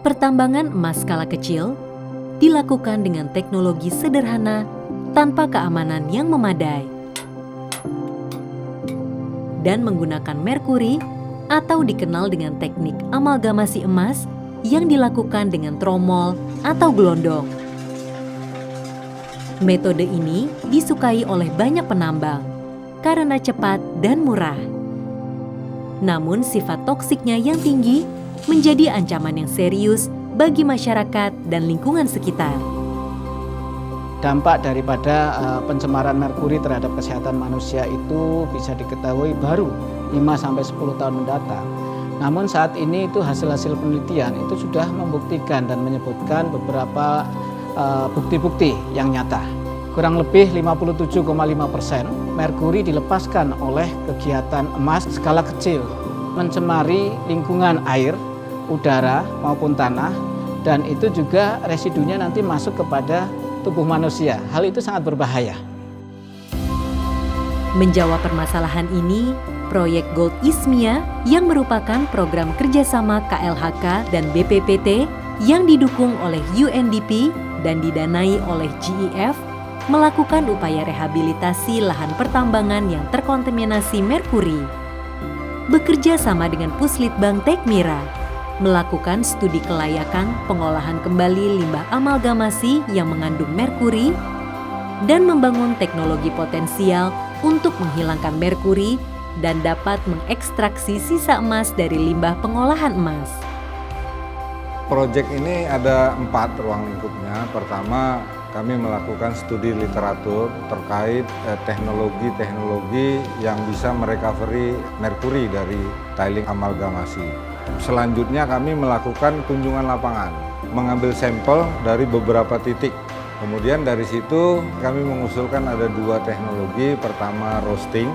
Pertambangan emas skala kecil dilakukan dengan teknologi sederhana tanpa keamanan yang memadai dan menggunakan merkuri atau dikenal dengan teknik amalgamasi emas yang dilakukan dengan tromol atau gelondong. Metode ini disukai oleh banyak penambang karena cepat dan murah. Namun sifat toksiknya yang tinggi menjadi ancaman yang serius bagi masyarakat dan lingkungan sekitar. Dampak daripada pencemaran merkuri terhadap kesehatan manusia itu bisa diketahui baru 5-10 tahun mendatang. Namun saat ini itu hasil-hasil penelitian itu sudah membuktikan dan menyebutkan beberapa bukti-bukti yang nyata. Kurang lebih 57,5% merkuri dilepaskan oleh kegiatan emas skala kecil, mencemari lingkungan air, udara maupun tanah, dan itu juga residunya nanti masuk kepada tubuh manusia. Hal itu sangat berbahaya. Menjawab permasalahan ini, proyek Gold Ismia yang merupakan program kerjasama KLHK dan BPPT yang didukung oleh UNDP dan didanai oleh GEF melakukan upaya rehabilitasi lahan pertambangan yang terkontaminasi merkuri. Bekerja sama dengan Puslitbang Tekmira, melakukan studi kelayakan pengolahan kembali limbah amalgamasi yang mengandung merkuri dan membangun teknologi potensial untuk menghilangkan merkuri dan dapat mengekstraksi sisa emas dari limbah pengolahan emas. Proyek ini ada 4 ruang lingkupnya. Pertama, kami melakukan studi literatur terkait teknologi-teknologi yang bisa merecovery merkuri dari tiling amalgamasi. Selanjutnya kami melakukan kunjungan lapangan, mengambil sampel dari beberapa titik. Kemudian dari situ kami mengusulkan ada 2 teknologi. Pertama roasting,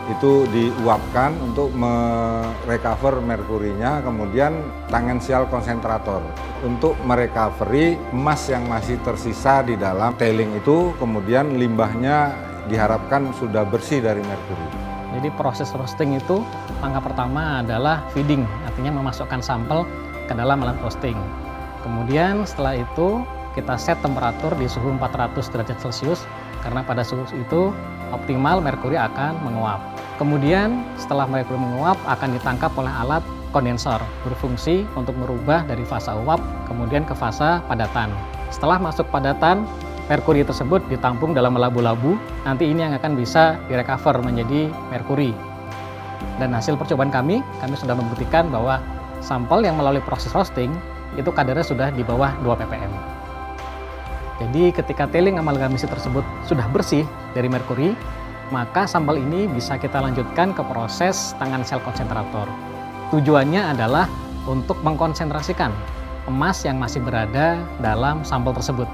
itu diuapkan untuk merecover merkurinya. Kemudian tangensial konsentrator untuk merecovery emas yang masih tersisa di dalam tailing itu. Kemudian limbahnya diharapkan sudah bersih dari merkuri. Jadi proses roasting itu langkah pertama adalah feeding, artinya memasukkan sampel ke dalam alat roasting. Kemudian setelah itu kita set temperatur di suhu 400 derajat Celcius karena pada suhu itu optimal merkuri akan menguap. Kemudian setelah merkuri menguap akan ditangkap oleh alat kondensor berfungsi untuk merubah dari fase uap kemudian ke fase padatan. Setelah masuk padatan, merkuri tersebut ditampung dalam labu-labu, nanti ini yang akan bisa direcover menjadi merkuri. Dan hasil percobaan kami sudah membuktikan bahwa sampel yang melalui proses roasting itu kadarnya sudah di bawah 2 ppm. Jadi ketika tailing amalgamasi tersebut sudah bersih dari merkuri, maka sampel ini bisa kita lanjutkan ke proses tangen-sel konsentrator. Tujuannya adalah untuk mengkonsentrasikan emas yang masih berada dalam sampel tersebut.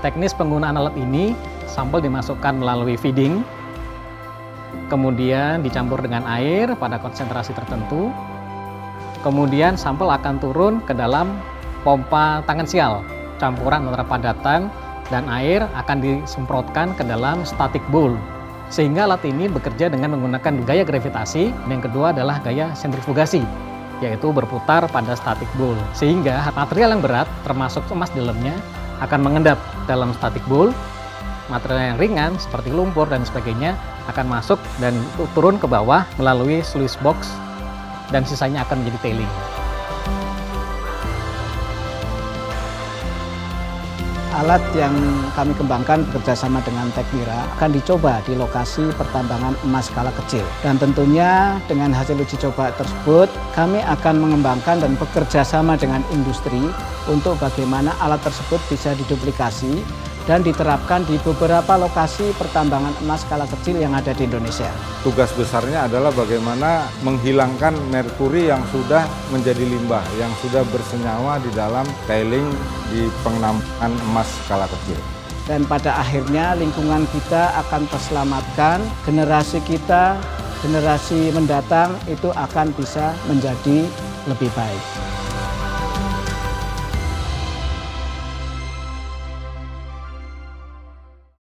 Teknis penggunaan alat ini, sampel dimasukkan melalui feeding, kemudian dicampur dengan air pada konsentrasi tertentu, kemudian sampel akan turun ke dalam pompa tangensial. Campuran antara padatan dan air akan disemprotkan ke dalam static bowl, sehingga alat ini bekerja dengan menggunakan gaya gravitasi, dan yang kedua adalah gaya sentrifugasi, yaitu berputar pada static bowl, sehingga material yang berat termasuk emas di dalamnya akan mengendap dalam static bowl. Material yang ringan seperti lumpur dan sebagainya akan masuk dan turun ke bawah melalui sluice box dan sisanya akan menjadi tailing. Alat yang kami kembangkan bekerjasama dengan Tekmira akan dicoba di lokasi pertambangan emas skala kecil. Dan tentunya dengan hasil uji coba tersebut, kami akan mengembangkan dan bekerjasama dengan industri untuk bagaimana alat tersebut bisa diduplikasi dan diterapkan di beberapa lokasi pertambangan emas skala kecil yang ada di Indonesia. Tugas besarnya adalah bagaimana menghilangkan merkuri yang sudah menjadi limbah, yang sudah bersenyawa di dalam tailing di penambangan emas skala kecil. Dan pada akhirnya lingkungan kita akan terselamatkan, generasi kita, generasi mendatang itu akan bisa menjadi lebih baik.